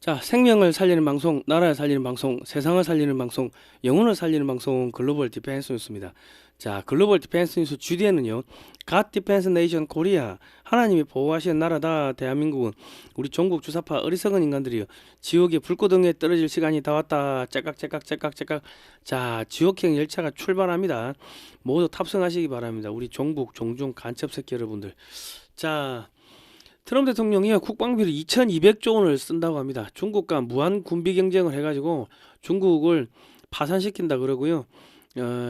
자, 생명을 살리는 방송, 나라를 살리는 방송, 세상을 살리는 방송, 영혼을 살리는 방송, 글로벌 디펜스 뉴스입니다. 자, 글로벌 디펜스 뉴스 주제는요, God Defense Nation Korea, 하나님이 보호하시는 나라다, 대한민국은 우리 종국 주사파 어리석은 인간들이요, 지옥의 불꽃등에 떨어질 시간이 다 왔다, 째깍째깍째깍째깍. 자, 지옥행 열차가 출발합니다. 모두 탑승하시기 바랍니다. 우리 종북, 종중, 간첩 새끼 여러분들. 자, 트럼프 대통령이 국방비를 2200조 원을 쓴다고 합니다. 중국과 무한 군비 경쟁을 해가지고 중국을 파산시킨다 그러고요.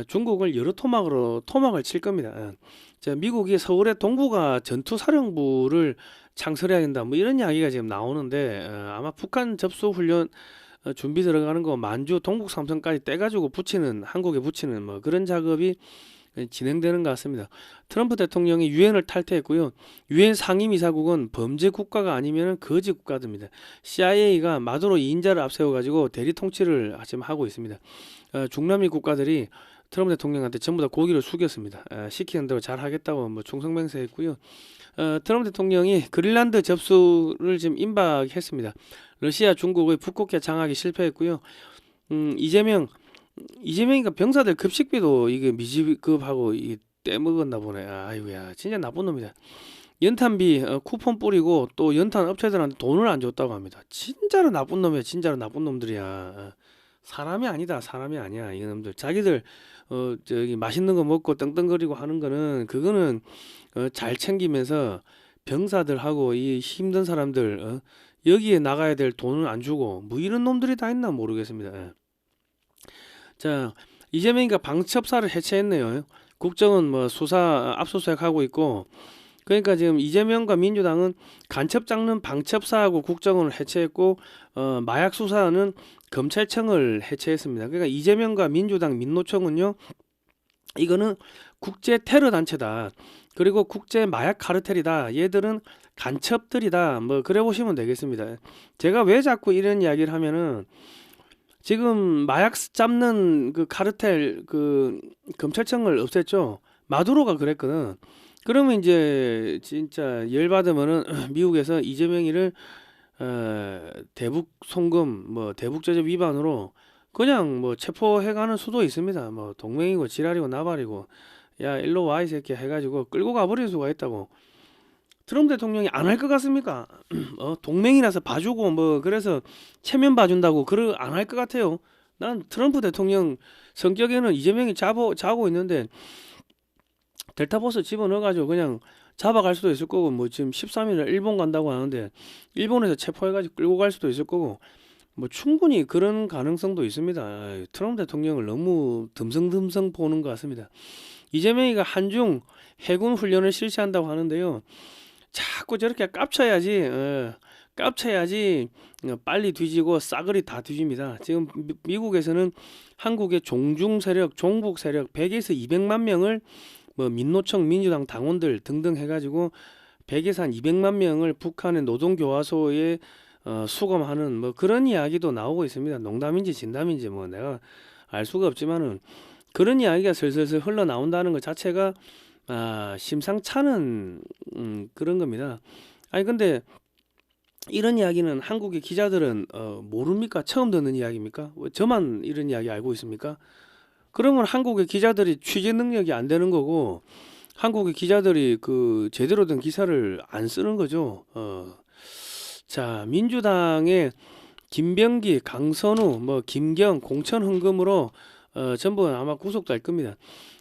중국을 여러 토막을 칠 겁니다. 자, 미국이 서울의 동북아 전투사령부를 창설해야 된다. 뭐 이런 이야기가 지금 나오는데 아마 북한 접수 훈련 준비 들어가는 거 만주 동북 삼성까지 떼가지고 붙이는 한국에 붙이는 뭐 그런 작업이 진행되는 것 같습니다. 트럼프 대통령이 유엔을 탈퇴했고요. 유엔 상임이사국은 범죄 국가가 아니면 거지 국가들입니다. CIA가 마두로 2인자를 앞세워가지고 대리 통치를 지금 하고 있습니다. 중남미 국가들이 트럼프 대통령한테 전부 다 고기를 숙였습니다. 시키는 대로 잘 하겠다고 뭐 충성맹세했고요. 트럼프 대통령이 그린란드 접수를 지금 임박했습니다. 러시아, 중국의 북극해 장악이 실패했고요. 이재명이가 병사들 급식비도 이게 미지급하고 이게 떼먹었나 보네. 아이고야, 진짜 나쁜 놈이다. 연탄비 쿠폰 뿌리고 또 연탄 업체들한테 돈을 안 줬다고 합니다. 진짜로 나쁜 놈이야. 진짜로 나쁜 놈들이야. 사람이 아니다. 사람이 아니야. 이 놈들 자기들 저기 맛있는 거 먹고 떵떵거리고 하는 거는 그거는 잘 챙기면서 병사들하고 이 힘든 사람들 여기에 나가야 될 돈을 안 주고 뭐 이런 놈들이 다 있나 모르겠습니다. 자, 이재명이가 방첩사를 해체했네요. 국정은 뭐 수사 압수수색하고 있고, 그러니까 지금 이재명과 민주당은 간첩 잡는 방첩사하고 국정원을 해체했고, 마약 수사는 검찰청을 해체했습니다. 그러니까 이재명과 민주당 민노총은요, 이거는 국제 테러 단체다. 그리고 국제 마약 카르텔이다. 얘들은 간첩들이다. 뭐 그래 보시면 되겠습니다. 제가 왜 자꾸 이런 이야기를 하면은 지금 마약 잡는 그 카르텔 그 검찰청을 없앴죠. 마두로가 그랬거든. 그러면 이제 진짜 열 받으면은 미국에서 이재명이를 대북 송금 뭐 대북 제재 위반으로 그냥 뭐 체포해 가는 수도 있습니다. 뭐 동맹이고 지랄이고 나발이고 야 일로 와 이 새끼 해가지고 끌고 가버릴 수가 있다고. 트럼프 대통령이 안 할 것 같습니까? 동맹이라서 봐주고 뭐 그래서 체면 봐준다고 그러 안 할 것 같아요. 난 트럼프 대통령 성격에는 이재명이 자고 있는데 델타버스 집어넣어가지고 그냥 잡아갈 수도 있을 거고 뭐 지금 13일에 일본 간다고 하는데 일본에서 체포해가지고 끌고 갈 수도 있을 거고 뭐 충분히 그런 가능성도 있습니다. 트럼프 대통령을 너무 듬성듬성 보는 것 같습니다. 이재명이가 한중 해군 훈련을 실시한다고 하는데요. 자꾸 저렇게 깝쳐야지 깝쳐야지 빨리 뒤지고 싸그리 다 뒤집니다. 지금 미국에서는 한국의 종중 세력, 종북 세력 100에서 200만 명을 뭐 민노총, 민주당 당원들 등등 해가지고 100에서 한 200만 명을 북한의 노동교화소에 수감하는 뭐 그런 이야기도 나오고 있습니다. 농담인지 진담인지 뭐 내가 알 수가 없지만은 그런 이야기가 슬슬슬 흘러나온다는 것 자체가 심상찮은 그런 겁니다. 아니 근데 이런 이야기는 한국의 기자들은 모릅니까? 처음 듣는 이야기입니까? 왜 저만 이런 이야기 알고 있습니까? 그러면 한국의 기자들이 취재 능력이 안 되는 거고 한국의 기자들이 그 제대로 된 기사를 안 쓰는 거죠. 자, 민주당의 김병기, 강선우, 뭐 김경, 공천 흥금으로 전부 아마 구속될 겁니다.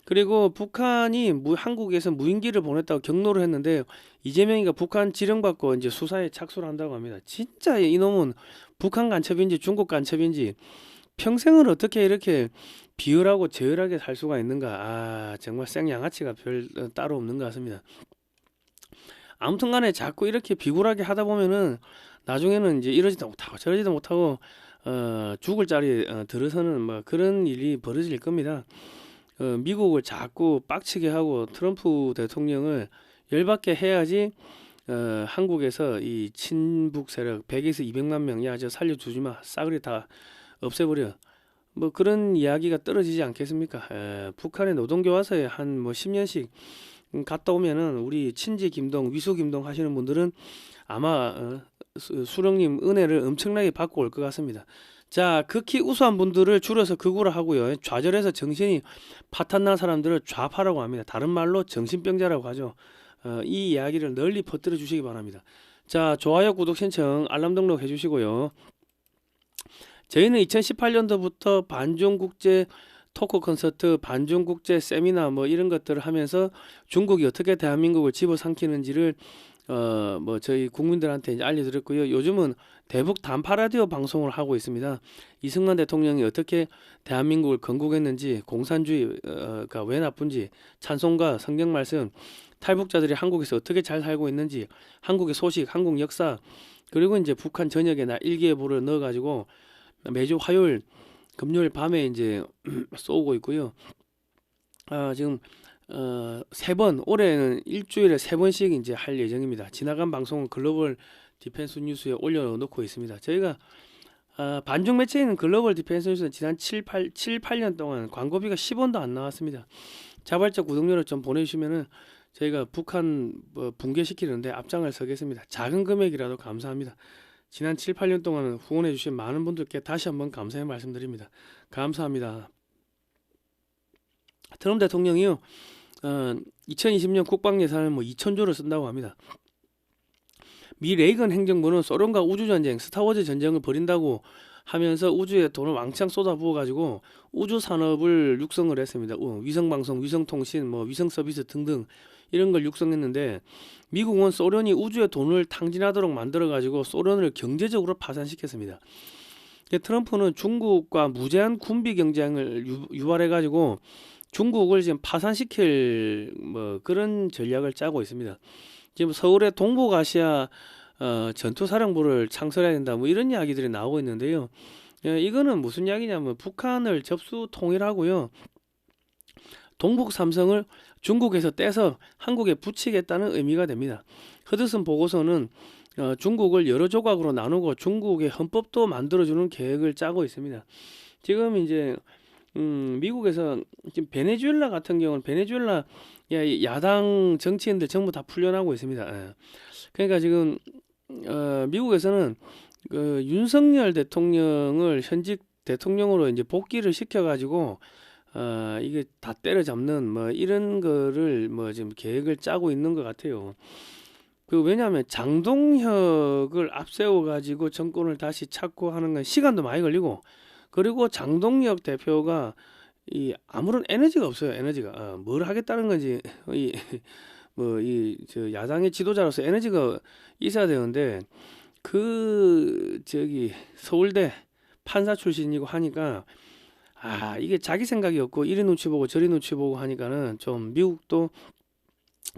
그리고 북한이 한국에서 무인기를 보냈다고 경로를 했는데 이재명이가 북한 지령받고 이제 수사에 착수를 한다고 합니다. 진짜 이놈은 북한 간첩인지 중국 간첩인지 평생을 어떻게 이렇게 비열하고 저열하게 살 수가 있는가? 정말 생양아치가 별 따로 없는 것 같습니다. 아무튼간에 자꾸 이렇게 비굴하게 하다 보면은 나중에는 이제 이러지도 못하고 저러지도 못하고 죽을 자리에 들어서는 뭐 그런 일이 벌어질 겁니다. 미국을 자꾸 빡치게 하고 트럼프 대통령을 열받게 해야지 한국에서 이 친북 세력 100에서 200만 명, 야, 저 살려주지 마. 싸그리 다 없애버려. 뭐 그런 이야기가 떨어지지 않겠습니까? 북한의 노동교화소에 한 뭐 10년씩 갔다 오면은 우리 친지 김동, 위수 김동 하시는 분들은 아마 수령님 은혜를 엄청나게 받고 올 것 같습니다. 자, 극히 우수한 분들을 줄여서 극우라 하고요. 좌절해서 정신이 파탄난 사람들을 좌파라고 합니다. 다른 말로 정신병자라고 하죠. 이 이야기를 널리 퍼뜨려 주시기 바랍니다. 자, 좋아요, 구독 신청, 알람 등록 해주시고요. 저희는 2018년도부터 반중국제 토크 콘서트, 반중국제 세미나 뭐 이런 것들을 하면서 중국이 어떻게 대한민국을 집어삼키는지를 뭐 저희 국민들한테 이제 알려드렸고요. 요즘은 대북 단파 라디오 방송을 하고 있습니다. 이승만 대통령이 어떻게 대한민국을 건국했는지, 공산주의가 왜 나쁜지, 찬송가, 성경 말씀, 탈북자들이 한국에서 어떻게 잘 살고 있는지, 한국의 소식, 한국 역사, 그리고 이제 북한 전역에 나 일기예보를 넣어가지고 매주 화요일, 금요일 밤에 이제 쏘고 있고요. 지금 3번, 올해는 일주일에 3번씩 이제 할 예정입니다. 지나간 방송은 글로벌 디펜스 뉴스에 올려놓고 있습니다. 저희가 반중 매체인 글로벌 디펜스 뉴스는 지난 7, 8년 동안 광고비가 10원도 안 나왔습니다. 자발적 구독료를 좀 보내주시면은 저희가 북한 붕괴시키는데 앞장을 서겠습니다. 작은 금액이라도 감사합니다. 지난 7, 8년 동안 후원해 주신 많은 분들께 다시 한번 감사의 말씀드립니다. 감사합니다. 트럼프 대통령이요, 2020년 국방 예산을 뭐 2,000조를 쓴다고 합니다. 미 레이건 행정부는 소련과 우주전쟁, 스타워즈 전쟁을 벌인다고 하면서 우주에 돈을 왕창 쏟아부어가지고 우주 산업을 육성을 했습니다. 위성방송, 위성통신, 뭐 위성서비스 등등 이런 걸 육성했는데, 미국은 소련이 우주에 돈을 탕진하도록 만들어가지고 소련을 경제적으로 파산시켰습니다. 트럼프는 중국과 무제한 군비 경쟁을 유발해가지고 중국을 지금 파산시킬 뭐 그런 전략을 짜고 있습니다. 지금 서울에 동북아시아 전투사령부를 창설해야 된다, 뭐 이런 이야기들이 나오고 있는데요. 이거는 무슨 이야기냐면 북한을 접수 통일하고요, 동북 삼성을 중국에서 떼서 한국에 붙이겠다는 의미가 됩니다. 허드슨 보고서는 중국을 여러 조각으로 나누고 중국의 헌법도 만들어주는 계획을 짜고 있습니다. 지금 이제 미국에서 지금 베네수엘라 같은 경우는 베네수엘라 야당 정치인들 전부 다 풀려나고 있습니다. 그러니까 지금 미국에서는 윤석열 대통령을 현직 대통령으로 이제 복귀를 시켜가지고 이게 다 때려잡는 뭐 이런 거를 뭐 지금 계획을 짜고 있는 것 같아요. 왜냐하면 장동혁을 앞세워 가지고 정권을 다시 찾고 하는 건 시간도 많이 걸리고, 그리고 장동혁 대표가 아무런 에너지가 없어요. 에너지가 뭘 하겠다는 건지, 저 야당의 지도자로서 에너지가 있어야 되는데, 서울대 판사 출신이고 하니까 이게 자기 생각이 없고 이리 눈치 보고 저리 눈치 보고 하니까는 좀 미국도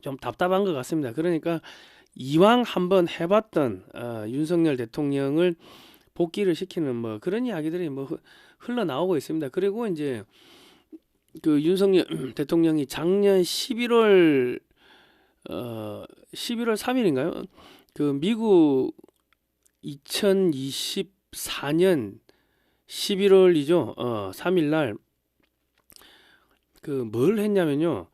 좀 답답한 것 같습니다. 그러니까 이왕 한번 해봤던 윤석열 대통령을 복귀를 시키는 뭐 그런 이야기들이 뭐 흘러나오고 있습니다. 그리고 이제 윤석열 대통령이 작년 11월 3일인가요? 미국 2024년 11월이죠. 3일 날 뭘 했냐면요.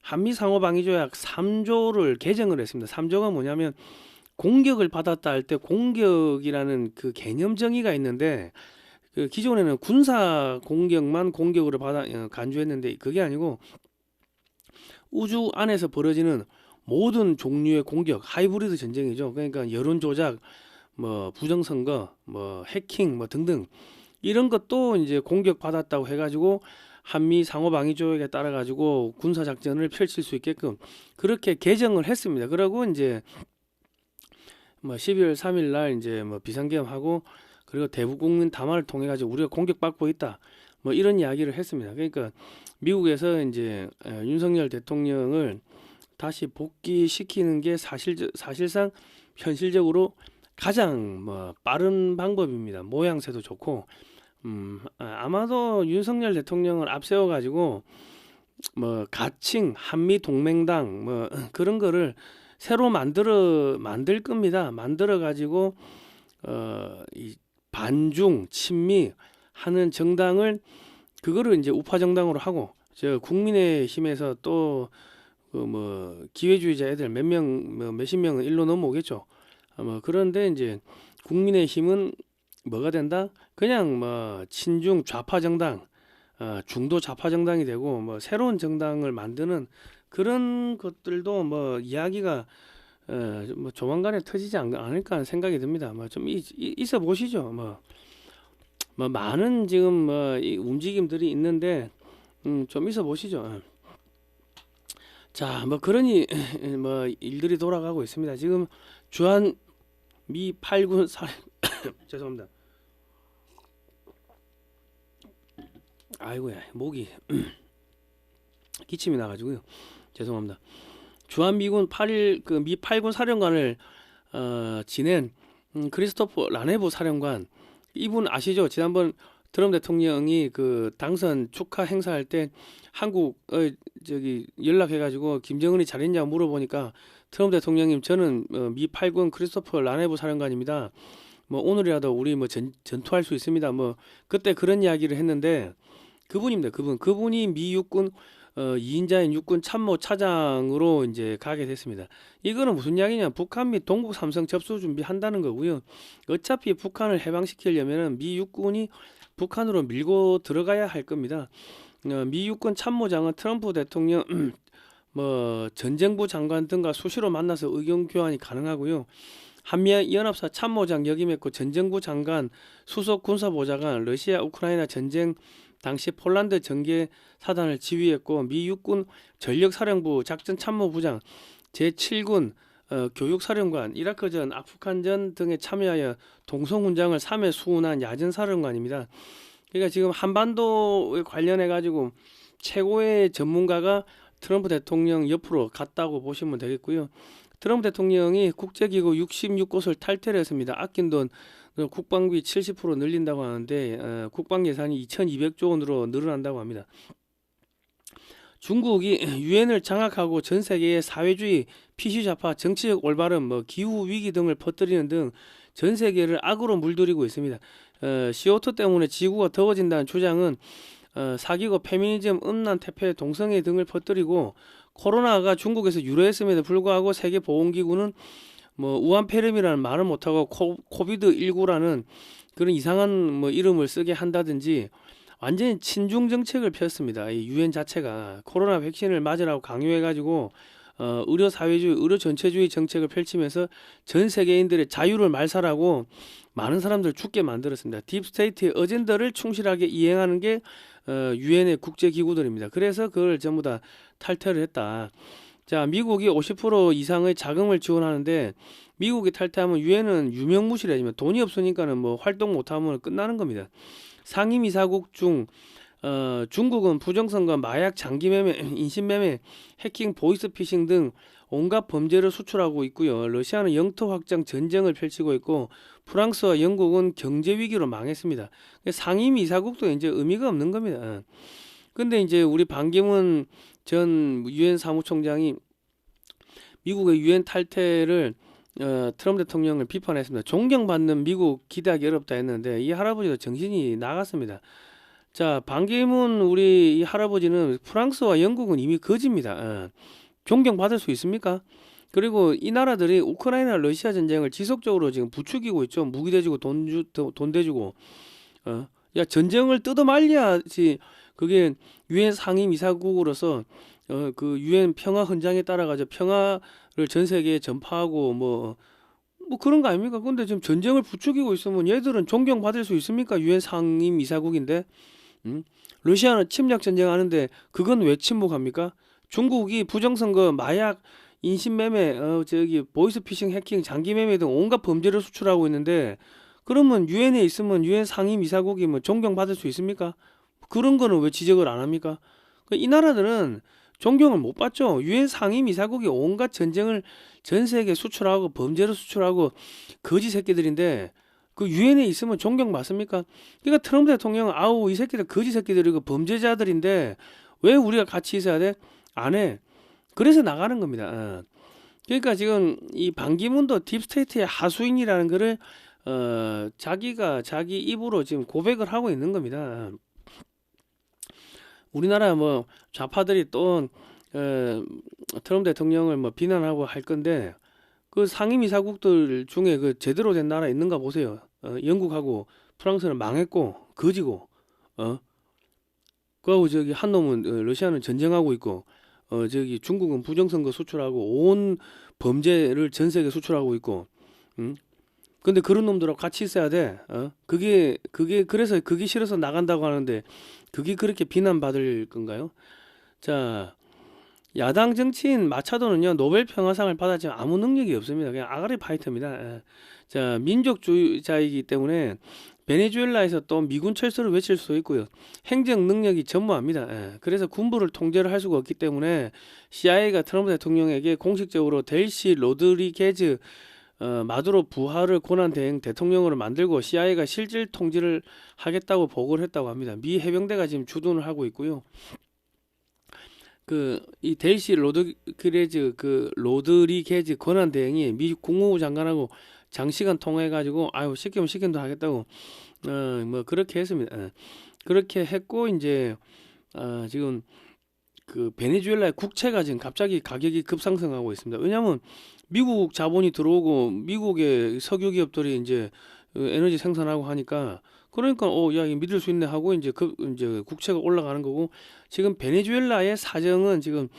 한미 상호 방위 조약 3조를 개정을 했습니다. 3조가 뭐냐면, 공격을 받았다 할 때 공격이라는 그 개념 정의가 있는데, 기존에는 군사 공격만 공격으로 간주했는데, 그게 아니고 우주 안에서 벌어지는 모든 종류의 공격, 하이브리드 전쟁이죠. 그러니까 여론 조작, 뭐 부정선거, 뭐 해킹, 뭐 등등 이런 것도 이제 공격 받았다고 해가지고 한미 상호방위 조약에 따라 가지고 군사 작전을 펼칠 수 있게끔 그렇게 개정을 했습니다. 그리고 이제 뭐 12월 3일 날 이제 뭐 비상계엄하고, 그리고 대북국민 담화를 통해 가지고 우리가 공격받고 있다, 뭐 이런 이야기를 했습니다. 그러니까 미국에서 이제 윤석열 대통령을 다시 복귀시키는 게 사실상 현실적으로 가장 뭐 빠른 방법입니다. 모양새도 좋고, 아마도 윤석열 대통령을 앞세워 가지고 뭐 가칭 한미 동맹당 뭐 그런 거를 새로 만들 겁니다. 만들어 가지고 이 반중 친미 하는 정당을, 그거를 이제 우파 정당으로 하고, 저 국민의힘에서 또 그 뭐 기회주의자 애들 몇 명, 뭐 몇십 명은 일로 넘어오겠죠. 뭐 그런데 이제 국민의힘은 뭐가 된다? 그냥 뭐 친중 좌파 정당, 중도 좌파 정당이 되고 뭐 새로운 정당을 만드는 그런 것들도 뭐 이야기가 뭐 조만간에 터지지 않을까 하는 생각이 듭니다. 뭐 좀 있어 보시죠. 뭐 많은 지금 뭐 이 움직임들이 있는데 좀 있어 보시죠. 자, 뭐 그러니 뭐 일들이 돌아가고 있습니다. 지금 주한 미 8군 사령 죄송합니다. 아이고야 목이 기침이 나가지고요. 죄송합니다. 주한미군 8일 그 미 8군 사령관을 지낸 크리스토퍼 라네보 사령관 이분 아시죠? 지난번 트럼프 대통령이 그 당선 축하 행사할 때 한국 저기 연락해가지고 김정은이 잘했냐고 물어보니까 트럼프 대통령님 저는 미 8군 크리스토퍼 라네보 사령관입니다. 뭐 오늘이라도 우리 뭐 전투할 수 있습니다. 뭐 그때 그런 이야기를 했는데 그분입니다. 그분이 미 육군 2인자인 육군 참모 차장으로 이제 가게 됐습니다. 이거는 무슨 이야기냐? 북한 및 동북 삼성 접수 준비한다는 거고요. 어차피 북한을 해방시키려면은 미 육군이 북한으로 밀고 들어가야 할 겁니다. 미 육군 참모장은 트럼프 대통령 뭐 전쟁부 장관 등과 수시로 만나서 의견 교환이 가능하고요. 한미연합사 참모장 역임했고 전쟁부 장관, 수석 군사보좌관, 러시아 우크라이나 전쟁 당시 폴란드 전개 사단을 지휘했고 미 육군 전력사령부 작전참모부장, 제7군 교육사령관, 이라크전, 아프간전 등에 참여하여 동성훈장을 3회 수운한 야전사령관입니다. 그러니까 지금 한반도에 관련해 가지고 최고의 전문가가 트럼프 대통령 옆으로 갔다고 보시면 되겠고요. 트럼프 대통령이 국제기구 66곳을 탈퇴를 했습니다. 아낀 돈 국방비 70% 늘린다고 하는데 국방 예산이 2,200조 원으로 늘어난다고 합니다. 중국이 유엔을 장악하고 전 세계의 사회주의, 피시좌파, 정치적 올바름, 뭐 기후 위기 등을 퍼뜨리는 등 전 세계를 악으로 물들이고 있습니다. CO2 때문에 지구가 더워진다는 주장은 사기고 페미니즘, 음란, 태폐, 동성애 등을 퍼뜨리고 코로나가 중국에서 유래했음에도 불구하고 세계보건기구는 뭐 우한폐렴이라는 말을 못하고 코비드19라는 그런 이상한 뭐 이름을 쓰게 한다든지 완전히 친중 정책을 폈습니다. 이 유엔 자체가 코로나 백신을 맞으라고 강요해가지고 의료 사회주의, 의료 전체주의 정책을 펼치면서 전 세계인들의 자유를 말살하고 많은 사람들 죽게 만들었습니다. 딥스테이트의 어젠다를 충실하게 이행하는 게 유엔의 국제기구들입니다. 그래서 그걸 전부 다 탈퇴를 했다. 자, 미국이 50% 이상의 자금을 지원하는데 미국이 탈퇴하면 유엔은 유명무실해지면 돈이 없으니까는 뭐 활동 못하면 끝나는 겁니다. 상임이사국 중 중국은 부정선거, 마약, 장기매매, 인신매매, 해킹, 보이스피싱 등 온갖 범죄를 수출하고 있고요. 러시아는 영토 확장 전쟁을 펼치고 있고 프랑스와 영국은 경제 위기로 망했습니다. 상임이사국도 이제 의미가 없는 겁니다. 근데 이제 우리 반기문 전 유엔 사무총장이 미국의 유엔 탈퇴를 트럼프 대통령을 비판했습니다. 존경받는 미국 기대하기 어렵다 했는데 이 할아버지도 정신이 나갔습니다. 자, 반기문 우리 이 할아버지는 프랑스와 영국은 이미 거지입니다. 존경받을 수 있습니까? 그리고 이 나라들이 우크라이나 러시아 전쟁을 지속적으로 지금 부추기고 있죠. 무기 대주고 돈 대주고 야 전쟁을 뜯어말려야지 그게 유엔 상임이사국으로서 그 유엔 평화 헌장에 따라가지고 평화를 전 세계에 전파하고 뭐 그런 거 아닙니까? 근데 지금 전쟁을 부추기고 있으면 얘들은 존경받을 수 있습니까? 유엔 상임이사국인데 러시아는 침략 전쟁하는데 그건 왜 침묵합니까? 중국이 부정선거, 마약, 인신매매, 저기 보이스피싱, 해킹, 장기매매 등 온갖 범죄를 수출하고 있는데 그러면 유엔에 있으면 유엔 상임이사국이 뭐 존경받을 수 있습니까? 그런 거는 왜 지적을 안 합니까? 이 나라들은 존경을 못 받죠. 유엔 상임이사국이 온갖 전쟁을 전 세계에 수출하고 범죄를 수출하고 거지 새끼들인데 그 유엔에 있으면 존경받습니까? 그러니까 트럼프 대통령은 아우 이 새끼들 거지 새끼들이고 범죄자들인데 왜 우리가 같이 있어야 돼? 안 해. 그래서 나가는 겁니다. 그러니까 지금 이 반기문도 딥스테이트의 하수인이라는 거를 자기가 자기 입으로 지금 고백을 하고 있는 겁니다. 우리나라 뭐 좌파들이 또 어, 트럼프 대통령을 뭐 비난하고 할 건데 그 상임이사국들 중에 그 제대로 된 나라 있는가 보세요. 영국하고 프랑스는 망했고 거지고 어 그하고 저기 한 놈은 러시아는 전쟁하고 있고 저기 중국은 부정선거 수출하고 온 범죄를 전 세계 수출하고 있고 응? 근데 그런 놈들하고 같이 있어야 돼. 그게 그래서 그게 싫어서 나간다고 하는데 그게 그렇게 비난받을 건가요? 자, 야당 정치인 마차도는요 노벨 평화상을 받았지만 아무 능력이 없습니다. 그냥 아가리 파이터입니다. 자, 민족주의자이기 때문에 베네수엘라에서 또 미군 철수를 외칠 수도 있고요. 행정 능력이 전무합니다. 그래서 군부를 통제를 할 수가 없기 때문에 CIA가 트럼프 대통령에게 공식적으로 델시 로드리게즈 마두로 부하를 고난대행 대통령으로 만들고 CIA가 실질 통제를 하겠다고 보고를 했다고 합니다. 미 해병대가 지금 주둔을 하고 있고요. 이 델시 로드리게즈 권한대행이 미 국무부 장관하고 장시간 통화해가지고 아유 시키면 시킨다 하겠다고 뭐 그렇게 했습니다. 그렇게 했고 이제 지금 그 베네수엘라의 국채가 지금 갑자기 가격이 급상승하고 있습니다. 왜냐하면 미국 자본이 들어오고 미국의 석유 기업들이 이제 에너지 생산하고 하니까 그러니까 야 이거 믿을 수 있네 하고 이제 국채가 올라가는 거고 지금 베네수엘라의 사정은 지금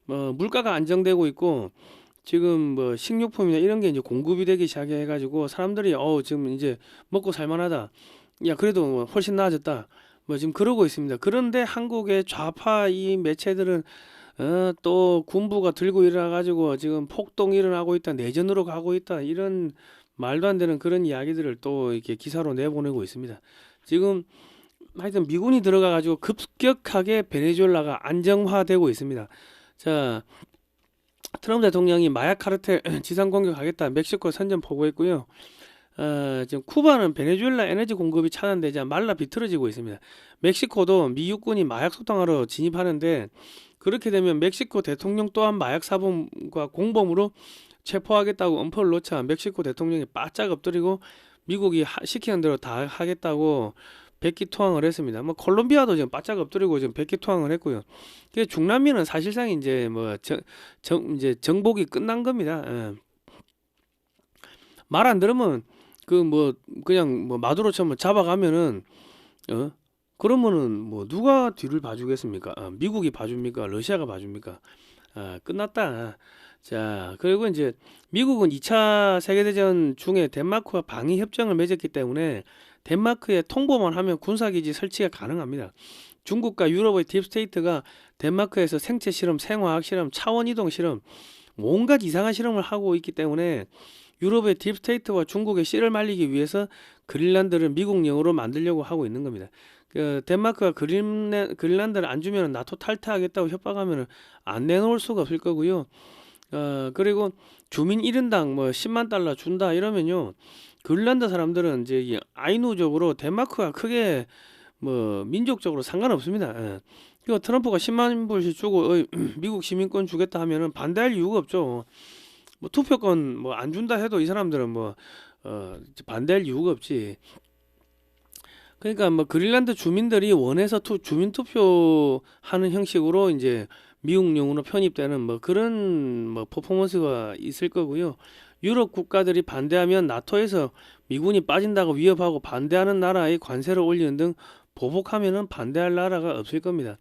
물가가 안정되고 있고 지금 뭐 식료품이나 이런 게 이제 공급이 되기 시작해가지고 사람들이 지금 이제 먹고 살만하다. 야 그래도 뭐 훨씬 나아졌다. 뭐 지금 그러고 있습니다. 그런데 한국의 좌파 이 매체들은 또 군부가 들고 일어나가지고 지금 폭동이 일어나고 있다, 내전으로 가고 있다 이런 말도 안 되는 그런 이야기들을 또 이렇게 기사로 내보내고 있습니다. 지금 하여튼 미군이 들어가가지고 급격하게 베네수엘라가 안정화되고 있습니다. 자, 트럼프 대통령이 마약 카르텔 지상 공격하겠다 멕시코 선전 포고했고요. 지금 쿠바는 베네수엘라 에너지 공급이 차단되자 말라 비틀어지고 있습니다. 멕시코도 미 육군이 마약 소탕하러 진입하는데 그렇게 되면 멕시코 대통령 또한 마약 사범과 공범으로 체포하겠다고 엄포를 놓자 멕시코 대통령이 바짝 엎드리고 미국이 시키는 대로 다 하겠다고 백기투항을 했습니다. 뭐 콜롬비아도 지금 바짝 엎드리고 지금 백기투항을 했고요. 중남미는 사실상 이제 이제 정복이 끝난 겁니다. 말 안 들으면 그냥 마두로처럼 잡아가면은 그러면은 누가 뒤를 봐주겠습니까? 미국이 봐줍니까? 러시아가 봐줍니까? 끝났다. 자, 그리고 이제 미국은 2차 세계대전 중에 덴마크와 방위 협정을 맺었기 때문에 덴마크에 통보만 하면 군사기지 설치가 가능합니다. 중국과 유럽의 딥스테이트가 덴마크에서 생체 실험, 생화학 실험, 차원 이동 실험, 온갖 이상한 실험을 하고 있기 때문에 유럽의 딥스테이트와 중국의 씨를 말리기 위해서 그린란드를 미국령으로 만들려고 하고 있는 겁니다. 덴마크가 그린란드를 안 주면 나토 탈퇴하겠다고 협박하면 안 내놓을 수가 없을 거고요. 그리고 주민 1인당 10만 달러 준다 이러면요. 그린란드 사람들은 이제 아이누적으로 덴마크가 크게 민족적으로 상관없습니다. 그리고 트럼프가 10만 불씩 주고 미국 시민권 주겠다 하면은 반대할 이유가 없죠. 투표권 안 준다 해도 이 사람들은 반대할 이유가 없지. 그러니까 그린란드 주민들이 원해서 주민 투표하는 형식으로 이제 미국령으로 편입되는 그런 퍼포먼스가 있을 거고요. 유럽 국가들이 반대하면 나토에서 미군이 빠진다고 위협하고 반대하는 나라의 관세를 올리는 등 보복하면은 반대할 나라가 없을 겁니다.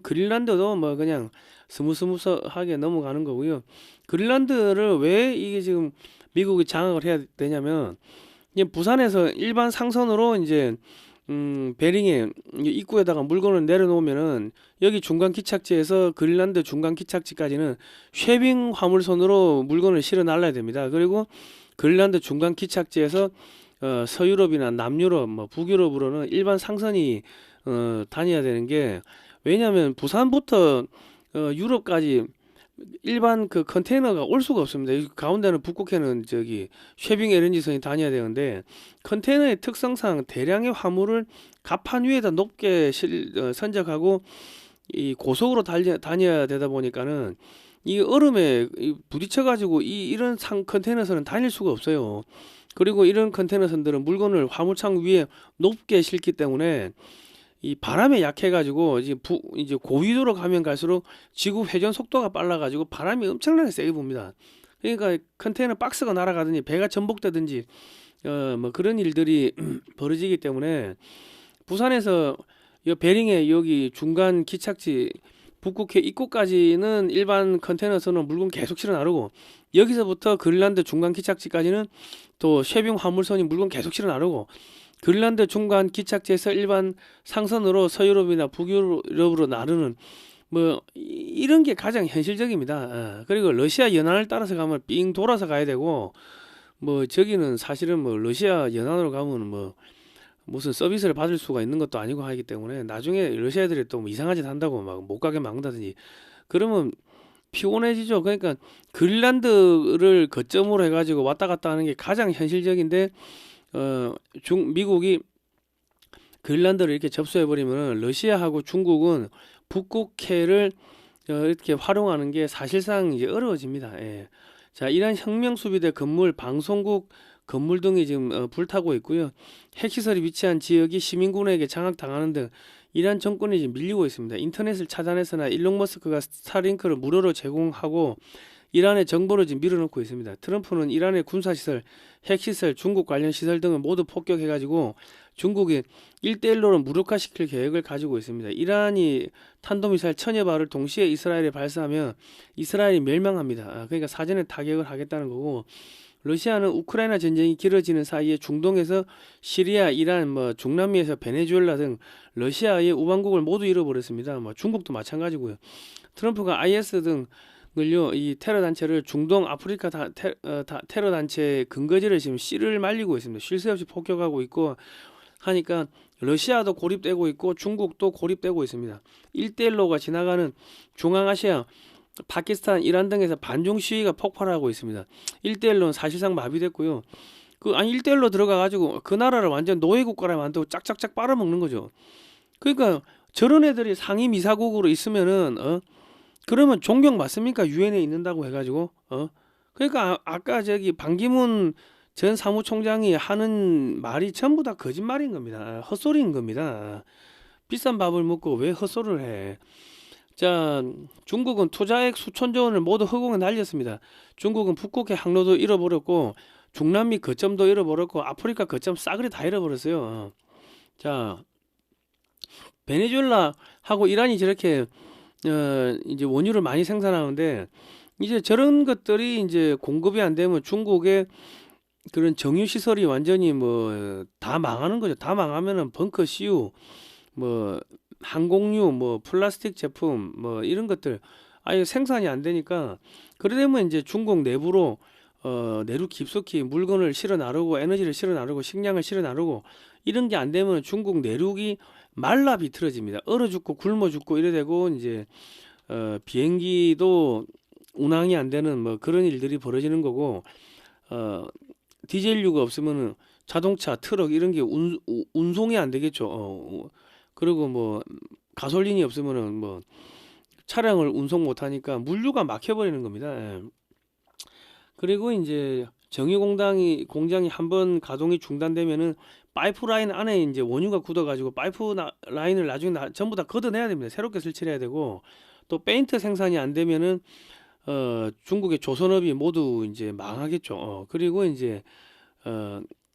그린란드도 그냥 스무스무하게 넘어가는 거고요. 그린란드를 왜 이게 지금 미국이 장악을 해야 되냐면 이제 부산에서 일반 상선으로 이제 베링에 입구에다가 물건을 내려놓으면은 여기 중간 기착지에서 그린란드 중간 기착지까지는 쉐빙 화물선으로 물건을 실어 날라야 됩니다. 그리고 그린란드 중간 기착지에서 서유럽이나 남유럽, 북유럽으로는 일반 상선이 다녀야 되는 게 왜냐하면 부산부터 유럽까지 일반 그 컨테이너가 올 수가 없습니다. 이 가운데는 북극해는 저기 쉐빙 LNG선이 다녀야 되는데 컨테이너의 특성상 대량의 화물을 갑판 위에다 높게 선적하고 이 고속으로 다녀야 되다 보니까는 이 얼음에 부딪혀 가지고 이런 컨테이너선은 다닐 수가 없어요. 그리고 이런 컨테이너선들은 물건을 화물창 위에 높게 싣기 때문에 이 바람에 약해가지고 이제 고위도로 가면 갈수록 지구 회전 속도가 빨라가지고 바람이 엄청나게 세게 붑니다. 그러니까 컨테이너 박스가 날아가든지 배가 전복되든지 뭐 그런 일들이 벌어지기 때문에 부산에서 베링의 여기 중간 기착지 북극해 입구까지는 일반 컨테이너선은 물건 계속 실어 나르고 여기서부터 그린란드 중간 기착지까지는 또 쉐빙 화물선이 물건 계속 실어 나르고 그린란드 중간 기착지에서 일반 상선으로 서유럽이나 북유럽으로 나르는 뭐 이런 게 가장 현실적입니다. 그리고 러시아 연안을 따라서 가면 삥 돌아서 가야 되고 뭐 저기는 사실은 뭐 러시아 연안으로 가면 뭐 무슨 서비스를 받을 수가 있는 것도 아니고 하기 때문에 나중에 러시아 애들이 또 뭐 이상한 짓 한다고 막 못 가게 막는다든지 그러면 피곤해지죠. 그러니까 그린란드를 거점으로 해가지고 왔다 갔다 하는 게 가장 현실적인데 미국이 그린란드를 이렇게 접수해버리면 러시아하고 중국은 북극해를 이렇게 활용하는 게 사실상 이제 어려워집니다. 예. 자, 이란 혁명 수비대 건물, 방송국 건물 등이 지금 불타고 있고요. 핵시설이 위치한 지역이 시민군에게 장악당하는 등 이란 정권이 지금 밀리고 있습니다. 인터넷을 차단해서나 일론 머스크가 스타링크를 무료로 제공하고 이란의 정보를 지금 밀어넣고 있습니다. 트럼프는 이란의 군사시설, 핵시설, 중국 관련 시설 등을 모두 폭격해가지고 중국이 1대1로는 무력화시킬 계획을 가지고 있습니다. 이란이 탄도미사일 1000여 발을 동시에 이스라엘에 발사하면 이스라엘이 멸망합니다. 그러니까 사전에 타격을 하겠다는 거고 러시아는 우크라이나 전쟁이 길어지는 사이에 중동에서 시리아, 이란, 뭐 중남미에서 베네수엘라 등 러시아의 우방국을 모두 잃어버렸습니다. 뭐 중국도 마찬가지고요. 트럼프가 IS 등을요, 이 테러 단체를 중동, 아프리카 테러 단체 근거지를 지금 씨를 말리고 있습니다. 쉴 새 없이 폭격하고 있고 하니까 러시아도 고립되고 있고 중국도 고립되고 있습니다. 1대1로가 지나가는 중앙아시아 파키스탄, 이란 등에서 반중 시위가 폭발하고 있습니다. 1대1로는 사실상 마비됐고요. 1대1로 들어가가지고 그 나라를 완전 노예국가로 만들고 짝짝짝 빨아먹는 거죠. 그러니까 저런 애들이 상임 이사국으로 있으면은 그러면 존경 맞습니까? 유엔에 있는다고 해가지고 그러니까 아까 저기 반기문 전 사무총장이 하는 말이 전부 다 거짓말인 겁니다. 헛소리인 겁니다. 비싼 밥을 먹고 왜 헛소리를 해? 자, 중국은 투자액 수천조 원을 모두 허공에 날렸습니다. 중국은 북극해 항로도 잃어버렸고 중남미 거점도 잃어버렸고 아프리카 거점 싸그리 다 잃어버렸어요. 자, 베네수엘라하고 이란이 저렇게 이제 원유를 많이 생산하는데 이제 저런 것들이 이제 공급이 안 되면 중국의 그런 정유 시설이 완전히 뭐 다 망하는 거죠. 다 망하면은 벙커 CU 뭐 항공유 뭐 플라스틱 제품 뭐 이런 것들 아예 생산이 안 되니까 그러려면 이제 중국 내부로 내륙 깊숙이 물건을 실어 나르고 에너지를 실어 나르고 식량을 실어 나르고 이런 게 안 되면 중국 내륙이 말라 비틀어집니다. 얼어 죽고 굶어 죽고 이래 되고 이제 비행기도 운항이 안 되는 뭐 그런 일들이 벌어지는 거고 디젤유가 없으면은 자동차, 트럭 이런 게 운송이 안 되겠죠. 그리고 뭐 가솔린이 없으면은 뭐 차량을 운송 못 하니까 물류가 막혀버리는 겁니다. 예. 그리고 이제 공장이 한번 가동이 중단되면은 파이프라인 안에 이제 원유가 굳어가지고 파이프라인을 나중에 전부 다 걷어내야 됩니다. 새롭게 설치를 해야 되고 또 페인트 생산이 안 되면은 중국의 조선업이 모두 이제 망하겠죠. 그리고 이제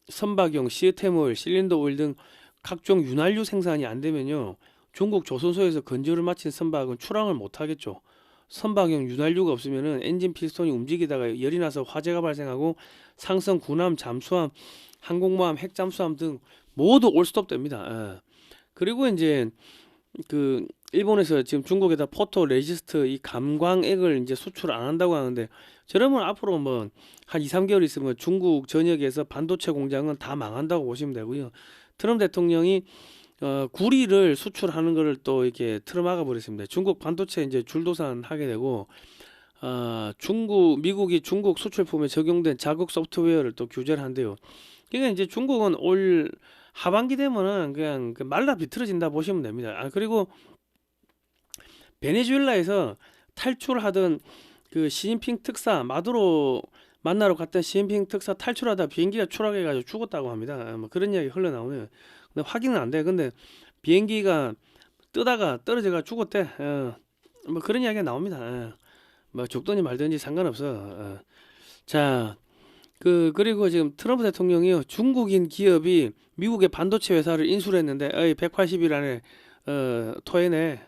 선박용 시스템 오일, 실린더 오일 등 각종 윤활유 생산이 안 되면요. 중국 조선소에서 건조를 마친 선박은 출항을 못 하겠죠. 선박용 윤활유가 없으면은 엔진 피스톤이 움직이다가 열이 나서 화재가 발생하고 상선, 군함, 잠수함, 항공모함, 핵잠수함 등 모두 올스톱 됩니다. 그리고 이제 그 일본에서 지금 중국에다 포토 레지스트 이 감광액을 이제 수출 안 한다고 하는데 저러면 앞으로 뭐 한 2, 3개월 있으면 중국 전역에서 반도체 공장은 다 망한다고 보시면 되고요. 트럼프 대통령이 구리를 수출하는 거를 또 이렇게 틀어막아 버렸습니다. 중국 반도체 이제 줄도산 하게 되고 미국이 중국 수출품에 적용된 자국 소프트웨어를 또 규제를 한대요. 그러니까 이제 중국은 올 하반기 되면은 그냥 말라 비틀어진다 보시면 됩니다. 그리고 베네수엘라에서 탈출하던 그 시진핑 특사 마두로 만나러 갔던 시진핑 특사 탈출하다 비행기가 추락해가지고 죽었다고 합니다. 뭐 그런 이야기 흘러나오네요. 근데 확인은 안 돼. 근데 비행기가 뜨다가 떨어져가 죽었대. 뭐 그런 이야기가 나옵니다. 뭐 죽든지 말든지 상관없어. 자, 그리고 지금 트럼프 대통령이요, 중국인 기업이 미국의 반도체 회사를 인수를 했는데, 어이, 180일 안에, 토해내.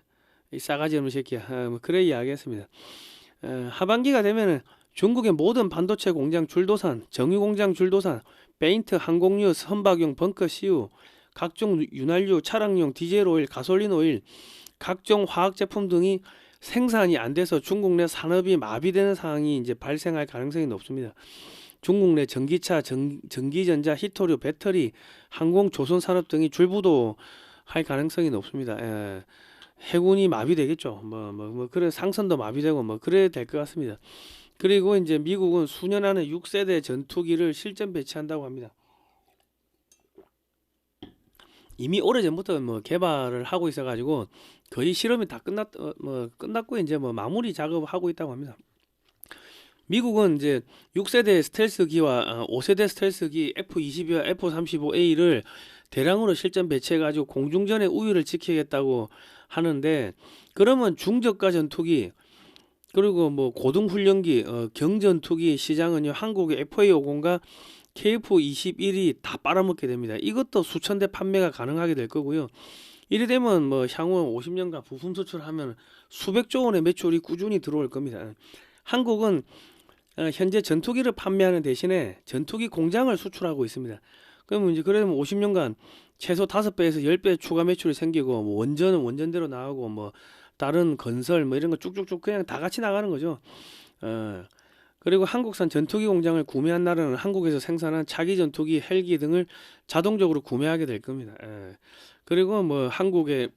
이 싸가지 없는 새끼야. 뭐, 그래 이야기했습니다. 하반기가 되면은 중국의 모든 반도체 공장 줄도산, 정유 공장 줄도산, 페인트, 항공유, 선박용, 벙커 CU, 각종 윤활유, 차량용 디젤 오일, 가솔린 오일, 각종 화학 제품 등이 생산이 안 돼서 중국 내 산업이 마비되는 상황이 이제 발생할 가능성이 높습니다. 중국 내 전기차, 전기전자, 히토류, 배터리, 항공, 조선 산업 등이 줄부도할 가능성이 높습니다. 해군이 마비되겠죠. 그래 상선도 마비되고 뭐 그래 될 것 같습니다. 그리고 이제 미국은 수년 안에 6세대 전투기를 실전 배치한다고 합니다. 이미 오래전부터 뭐 개발을 하고 있어가지고 거의 실험이 다 끝났고 이제 뭐 마무리 작업하고 있다고 합니다. 미국은 이제 6세대 스텔스기와 5세대 스텔스기 F-22와 F-35A를 대량으로 실전 배치해가지고 공중전의 우위를 지키겠다고 하는데, 그러면 중저가 전투기 그리고 뭐 고등훈련기, 경전투기 시장은요, 한국의 FA50과 KF-21이 다 빨아먹게 됩니다. 이것도 수천 대 판매가 가능하게 될 거고요. 이래 되면 뭐 향후 50년간 부품 수출하면 수백조 원의 매출이 꾸준히 들어올 겁니다. 한국은 현재 전투기를 판매하는 대신에 전투기 공장을 수출하고 있습니다. 그러면 이제 그러면 50년간 최소 5배에서 10배 추가 매출이 생기고, 뭐 원전은 원전대로 나가고, 뭐 다른 건설 뭐 이런 거 쭉쭉쭉 그냥 다 같이 나가는 거죠. 그리고 한국산 전투기 공장을 구매한 나라는 한국에서 생산한 차기 전투기, 헬기 등을 자동적으로 구매하게 될 겁니다. 그리고 뭐 한국의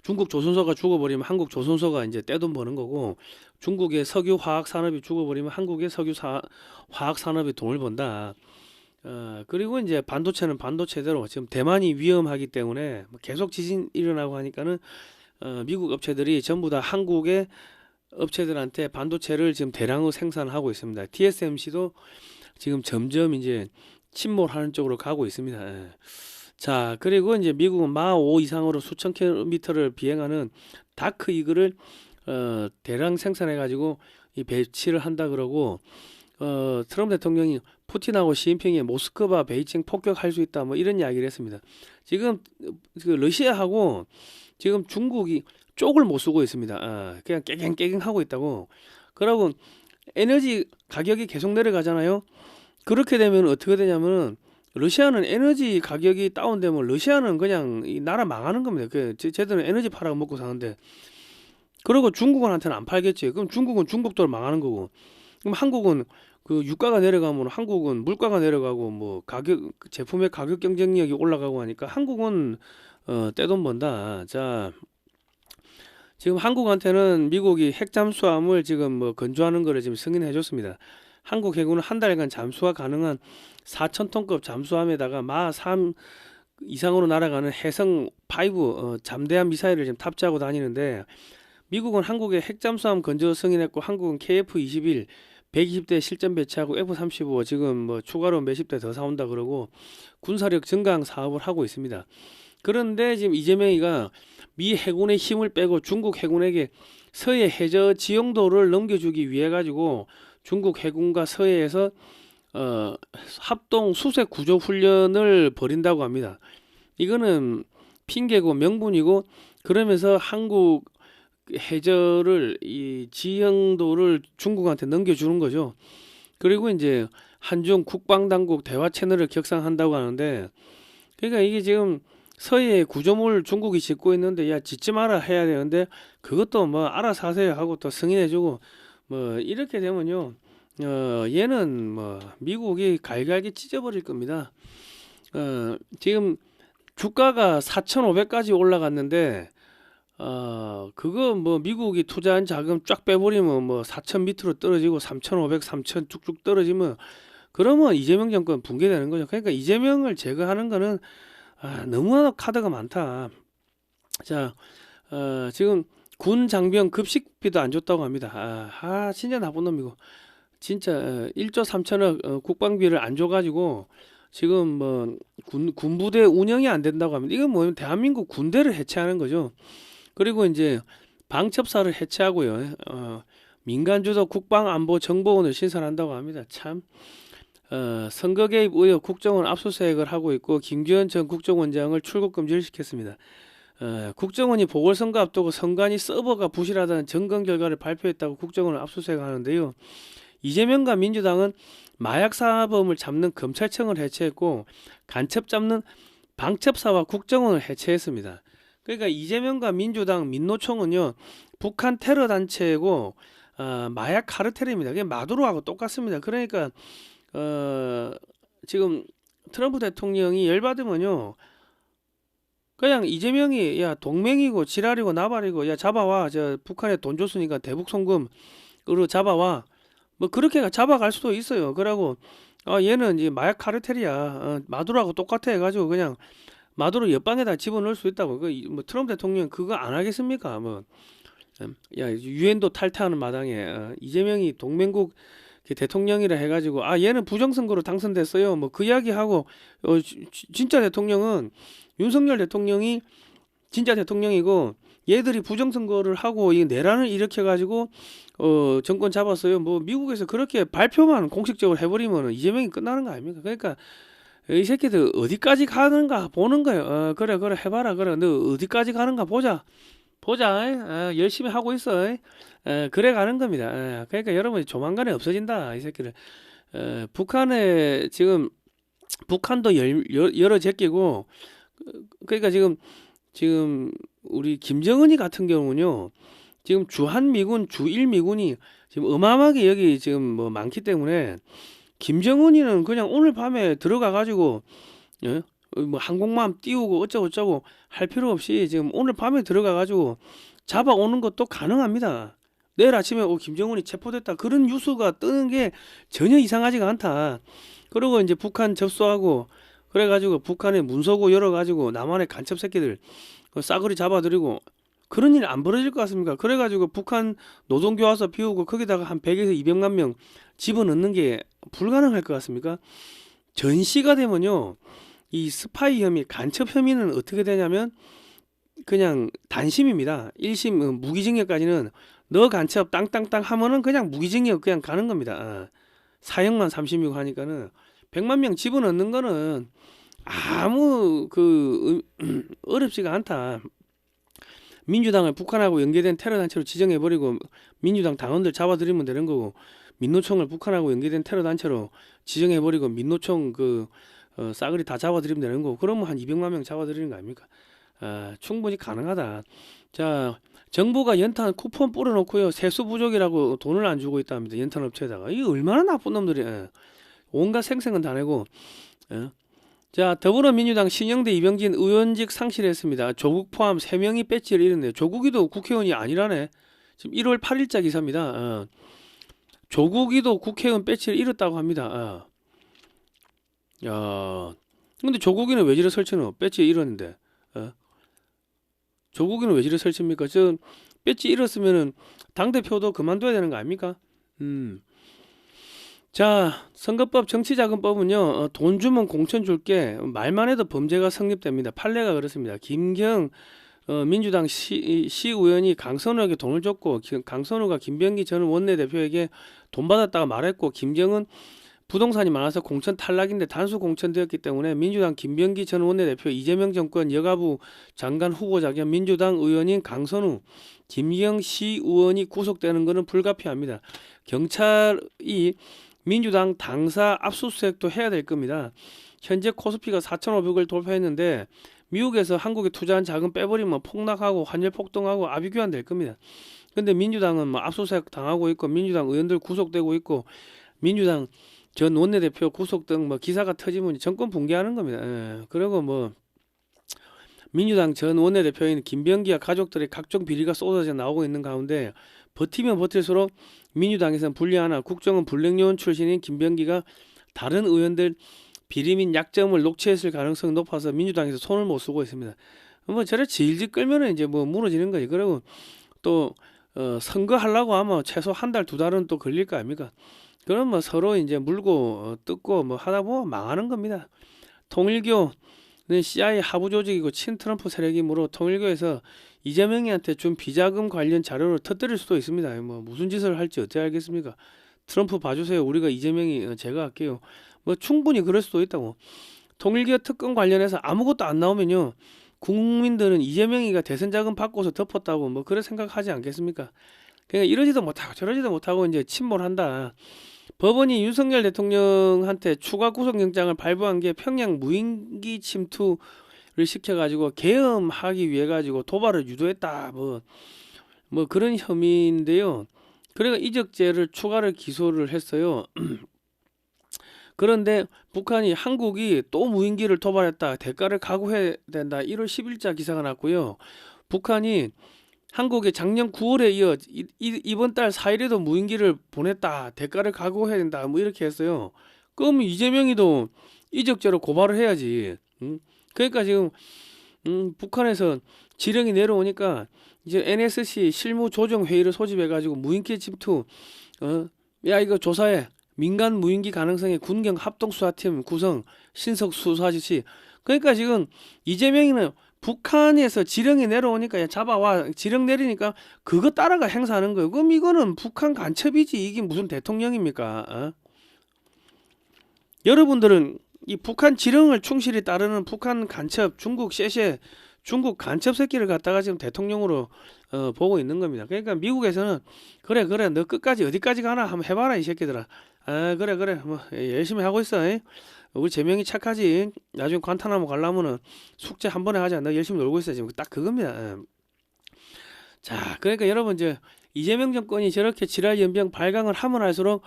중국 조선소가 죽어버리면 한국 조선소가 이제 떼돈 버는 거고, 중국의 석유 화학 산업이 죽어버리면 한국의 화학 산업이 돈을 번다. 그리고 이제 반도체는 반도체대로 지금 대만이 위험하기 때문에 뭐 계속 지진 일어나고 하니까는 미국 업체들이 전부 다 한국의 업체들한테 반도체를 지금 대량으로 생산하고 있습니다. TSMC도 지금 점점 이제 침몰하는 쪽으로 가고 있습니다. 자, 그리고 이제 미국은 마 5 이상으로 수천 킬로미터를 비행하는 다크 이글을 대량 생산해 가지고 이 배치를 한다 그러고, 트럼프 대통령이 푸틴하고 시진핑이 모스크바, 베이징 폭격할 수 있다 뭐 이런 이야기를 했습니다. 지금 그 러시아하고 지금 중국이 쪽을 못 쓰고 있습니다. 그냥 깨갱깨갱 하고 있다고. 그러고 에너지 가격이 계속 내려가잖아요. 그렇게 되면 어떻게 되냐면은, 러시아는 에너지 가격이 다운되면 러시아는 그냥 이 나라 망하는 겁니다. 쟤들은 에너지 팔아서 먹고 사는데, 그리고 중국한테는 안 팔겠지. 그럼 중국은 중국도 망하는 거고, 그럼 한국은 그 유가가 내려가면 한국은 물가가 내려가고, 뭐 제품의 가격 경쟁력이 올라가고 하니까 한국은 떼돈 번다. 자, 지금 한국한테는 미국이 핵 잠수함을 지금 뭐 건조하는 거를 지금 승인해 줬습니다. 한국 해군은 한 달간 잠수가 가능한 4,000톤급 잠수함에다가 마 3 이상으로 날아가는 해성 5 잠대함 미사일을 지금 탑재하고 다니는데, 미국은 한국의 핵 잠수함 건조 승인했고, 한국은 KF-21 120대 실전 배치하고 F-35 지금 뭐 추가로 몇십 대 더 사온다 그러고 군사력 증강 사업을 하고 있습니다. 그런데 지금 이재명이가 미 해군의 힘을 빼고 중국 해군에게 서해 해저 지형도를 넘겨주기 위해 가지고 중국 해군과 서해에서 합동 수색 구조 훈련을 벌인다고 합니다. 이거는 핑계고 명분이고, 그러면서 한국 해저를 이 지형도를 중국한테 넘겨주는 거죠. 그리고 이제 한중 국방당국 대화 채널을 격상한다고 하는데, 그러니까 이게 지금 서해에 구조물 중국이 짓고 있는데, 야 짓지 마라 해야 되는데 그것도 뭐 알아서 하세요 하고 또 승인해주고, 뭐 이렇게 되면요, 얘는 뭐 미국이 갈갈기 찢어버릴 겁니다. 지금 주가가 4,500까지 올라갔는데, 그거 뭐 미국이 투자한 자금 쫙 빼버리면 뭐 4,000 밑으로 떨어지고 3,500, 3,000 쭉쭉 떨어지면, 그러면 이재명 정권 붕괴되는 거죠. 그러니까 이재명을 제거하는 거는 너무나 카드가 많다. 자, 지금 군 장병 급식비도 안 줬다고 합니다. 진짜 나쁜 놈이고, 진짜 1조 3천억 국방비를 안 줘가지고 지금 뭐 군부대 운영이 안 된다고 합니다. 이건 뭐냐면 대한민국 군대를 해체하는 거죠. 그리고 이제 방첩사를 해체하고요. 민간주도 국방안보정보원을 신설한다고 합니다. 참 선거 개입 의혹 국정원 압수수색을 하고 있고 김규현 전 국정원장을 출국 금지를 시켰습니다. 국정원이 보궐선거 앞두고 선관위 서버가 부실하다는 점검 결과를 발표했다고 국정원을 압수수색하는데요. 이재명과 민주당은 마약 사범을 잡는 검찰청을 해체했고 간첩 잡는 방첩사와 국정원을 해체했습니다. 그러니까 이재명과 민주당 민노총은요 북한 테러 단체고 마약 카르텔입니다. 그게 마두로하고 똑같습니다. 그러니까 지금 트럼프 대통령이 열받으면요 그냥 이재명이 야 동맹이고 지랄이고 나발이고 야 잡아와 저 북한에 돈 줬으니까 대북 송금으로 잡아와 뭐 그렇게 잡아갈 수도 있어요. 그러고 얘는 이제 마약 카르텔이야 마두로하고 똑같아 해가지고 그냥 마두로 옆방에다 집어넣을 수 있다고. 뭐 트럼프 대통령 그거 안 하겠습니까? 뭐 야 유엔도 탈퇴하는 마당에 이재명이 동맹국 대통령이라 해가지고 얘는 부정선거로 당선됐어요. 뭐 그 이야기하고 진짜 대통령은 윤석열 대통령이 진짜 대통령이고 얘들이 부정선거를 하고 이 내란을 일으켜가지고 정권 잡았어요. 뭐 미국에서 그렇게 발표만 공식적으로 해버리면 이재명이 끝나는 거 아닙니까? 그러니까 이 새끼들 어디까지 가는가 보는 거예요. 그래 해봐라. 그래 너 어디까지 가는가 보자. 열심히 하고 있어. 그래 가는 겁니다. 그러니까 여러분 조만간에 없어진다 이 새끼들. 북한에 지금 북한도 여러 제끼고 그러니까 지금 우리 김정은이 같은 경우는요. 지금 주한미군, 주일미군이 지금 어마어마하게 여기 지금 뭐 많기 때문에 김정은이는 그냥 오늘 밤에 들어가 가지고 뭐 항공모함 띄우고 어쩌고 할 필요 없이 지금 오늘 밤에 들어가 가지고 잡아오는 것도 가능합니다. 내일 아침에 김정은이 체포됐다 그런 뉴스가 뜨는 게 전혀 이상하지가 않다. 그리고 이제 북한 접수하고 그래가지고 북한에 문서고 열어가지고 남한의 간첩 새끼들 싸그리 잡아들이고 그런 일 안 벌어질 것 같습니까? 그래가지고 북한 노동교화소 비우고 거기다가 한 100에서 200만 명 집어넣는 게 불가능할 것 같습니까? 전시가 되면요 이 스파이 혐의, 간첩 혐의는 어떻게 되냐면 그냥 단심입니다. 1심 무기징역까지는 너 간첩 땅땅땅 하면은 그냥 무기징역 그냥 가는 겁니다. 사형만 3심이고 하니까는 100만 명 집어넣는 거는 아무 어렵지가 않다. 민주당을 북한하고 연계된 테러 단체로 지정해버리고 민주당 당원들 잡아들이면 되는 거고 민노총을 북한하고 연계된 테러 단체로 지정해버리고 민노총 싸그리 다 잡아들이면 되는 거고 그러면 한 200만 명 잡아들이는 거 아닙니까? 충분히 가능하다. 자, 정부가 연탄 쿠폰 뿌려놓고요 세수 부족이라고 돈을 안 주고 있답니다. 연탄 업체에다가 이 얼마나 나쁜 놈들이 온갖 생생은 다 내고. 자, 더불어민주당 신영대 이병진 의원직 상실했습니다. 조국 포함 3명이 배지를 잃었네요. 조국이도 국회의원이 아니라네. 지금 1월 8일자 기사입니다. 조국이도 국회의원 배지를 잃었다고 합니다. 근데 조국이는 왜 저래 설치노? 배지 잃었는데. 조국이는 왜 저래 설치입니까? 저 배지 잃었으면은 당대표도 그만둬야 되는 거 아닙니까? 자, 선거법 정치자금법은요 돈 주면 공천 줄게 말만 해도 범죄가 성립됩니다. 판례가 그렇습니다. 김경 민주당 시의원이 강선우에게 돈을 줬고 강선우가 김병기 전 원내대표에게 돈 받았다가 말했고 김경은 부동산이 많아서 공천 탈락인데 단수 공천되었기 때문에 민주당 김병기 전 원내대표 이재명 정권 여가부 장관 후보자 겸 민주당 의원인 강선우 김경 시의원이 구속되는 것은 불가피합니다. 경찰이 민주당 당사 압수수색도 해야 될 겁니다. 현재 코스피가 4,500을 돌파했는데 미국에서 한국에 투자한 자금 빼버리면 폭락하고 환율 폭등하고 아비규환 될 겁니다. 근데 민주당은 뭐 압수수색 당하고 있고 민주당 의원들 구속되고 있고 민주당 전 원내대표 구속 등 뭐 기사가 터지면 정권 붕괴하는 겁니다. 그리고 뭐 민주당 전 원내대표인 김병기와 가족들의 각종 비리가 쏟아져 나오고 있는 가운데 버티면 버틸수록 민주당에서는 불리하나 국정원 불량요원 출신인 김병기가 다른 의원들 비리 및 약점을 녹취했을 가능성이 높아서 민주당에서 손을 못 쓰고 있습니다. 뭐 저래 질질 끌면은 이제 뭐 무너지는 거지. 그리고 또 선거하려고 하면 최소 한 달, 두 달은 또 걸릴 거 아닙니까? 그럼 뭐 서로 이제 물고 뜯고 뭐 하다 보면 망하는 겁니다. 통일교는 CIA 하부 조직이고 친트럼프 세력이므로 통일교에서 이재명이한테 준 비자금 관련 자료를 터뜨릴 수도 있습니다. 뭐 무슨 짓을 할지 어떻게 알겠습니까? 트럼프 봐주세요. 우리가 이재명이 제가 할게요. 뭐 충분히 그럴 수도 있다고. 통일교 특검 관련해서 아무것도 안 나오면요, 국민들은 이재명이가 대선 자금 받고서 덮었다고 뭐 그런 생각하지 않겠습니까? 그러니까 이러지도 못하고 저러지도 못하고 이제 침몰한다. 법원이 윤석열 대통령한테 추가 구속영장을 발부한 게 평양 무인기 침투를 시켜가지고 계엄하기 위해 가지고 도발을 유도했다. 뭐 그런 혐의인데요. 그래가 이적죄를 추가를 기소를 했어요. 그런데 북한이 한국이 또 무인기를 도발했다. 대가를 각오해야 된다. 1월 10일자 기사가 났고요. 북한이 한국에 작년 9월에 이어 이번 달 4일에도 무인기를 보냈다. 대가를 각오해야 된다. 뭐 이렇게 했어요. 그럼 이재명이도 이적죄로 고발을 해야지. 그러니까 지금 북한에서 지령이 내려오니까 이제 NSC 실무조정회의를 소집해가지고 무인기 침투, 야 이거 조사해. 민간 무인기 가능성의 군경 합동수사팀 구성, 신석 수사 지시. 그러니까 지금 이재명이는 북한에서 지령이 내려오니까 야 잡아와, 지령 내리니까 그거 따라가 행사하는 거예요. 그럼 이거는 북한 간첩이지, 이게 무슨 대통령입니까? 여러분들은 이 북한 지령을 충실히 따르는 북한 간첩, 중국 셰셰, 중국 간첩 새끼를 갖다가 지금 대통령으로 보고 있는 겁니다. 그러니까 미국에서는 그래 너 끝까지 어디까지 가나 한번 해봐라 이 새끼들아. 그래 뭐 열심히 하고 있어. 우리 재명이 착하지. 나중에 관타나모 가려면은 숙제 한 번에 하자. 너 열심히 놀고 있어. 지금 딱 그겁니다. 자, 그러니까 여러분 이제 이재명 정권이 저렇게 지랄 연병 발광을 하면 할수록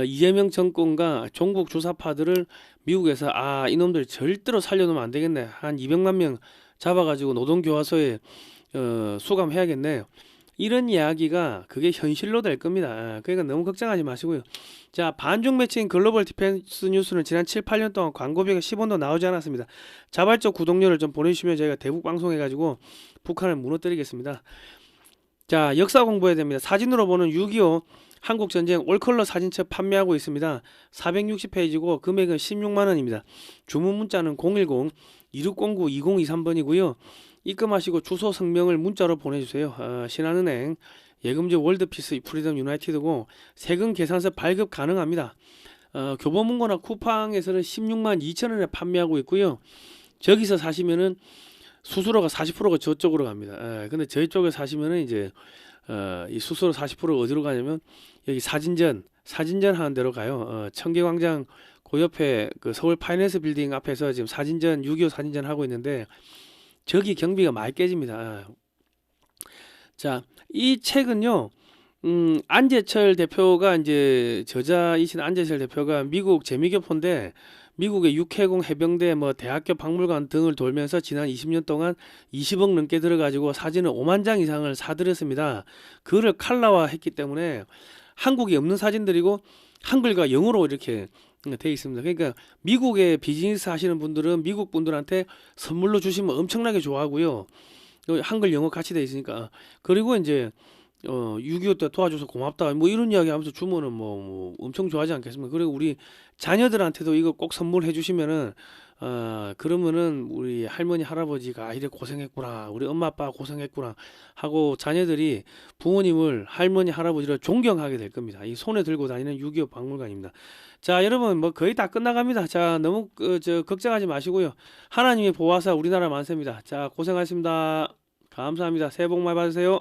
이재명 정권과 종북 주사파들을 미국에서 이놈들 절대로 살려놓으면 안 되겠네. 한 200만 명 잡아가지고 노동교화소에 수감해야겠네. 이런 이야기가 그게 현실로 될 겁니다. 그러니까 너무 걱정하지 마시고요. 자, 반중 매체인 글로벌 디펜스 뉴스는 지난 7, 8년 동안 광고비가 10원도 나오지 않았습니다. 자발적 구독료를 좀 보내주시면 저희가 대북 방송해가지고 북한을 무너뜨리겠습니다. 자, 역사 공부해야 됩니다. 사진으로 보는 6.25 한국전쟁 올컬러 사진첩 판매하고 있습니다. 460페이지고 금액은 16만원입니다. 주문 문자는 010-2609-2023번이고요. 입금하시고 주소 성명을 문자로 보내주세요. 신한은행, 예금지 월드피스, 프리덤 유나이티드고 세금 계산서 발급 가능합니다. 교보문고나 쿠팡에서는 16만 2천원에 판매하고 있고요. 저기서 사시면은 수수료가 40%가 저쪽으로 갑니다. 근데 저희 쪽에 사시면은 이제 이 수수료 40%가 어디로 가냐면 여기 사진전 하는 데로 가요. 청계광장 그 옆에 그 서울 파이낸스 빌딩 앞에서 지금 사진전 6.25 사진전 하고 있는데 저기 경비가 많이 깨집니다. 자, 이 책은요, 안재철 대표가 이제 저자이신 안재철 대표가 미국 재미교포인데 미국의 육해공 해병대 뭐 대학교 박물관 등을 돌면서 지난 20년 동안 20억 넘게 들어가지고 사진을 5만 장 이상을 사들였습니다. 그거를 칼라화했기 때문에 한국이 없는 사진들이고 한글과 영어로 이렇게 돼 있습니다. 그러니까 미국에 비즈니스 하시는 분들은 미국 분들한테 선물로 주시면 엄청나게 좋아하고요. 한글 영어 같이 돼 있으니까. 그리고 이제 6.25 때 도와줘서 고맙다 뭐 이런 이야기 하면서 주면은 뭐 엄청 좋아하지 않겠습니까? 그리고 우리 자녀들한테도 이거 꼭 선물해 주시면은 그러면은 우리 할머니 할아버지가 이래 고생했구나, 우리 엄마 아빠 고생했구나 하고 자녀들이 부모님을, 할머니 할아버지를 존경하게 될 겁니다. 이 손에 들고 다니는 6.25 박물관입니다. 자, 여러분 뭐 거의 다 끝나갑니다. 자, 너무 걱정하지 마시고요. 하나님의 보호하사 우리나라 만세입니다. 자, 고생하셨습니다. 감사합니다. 새해 복 많이 받으세요.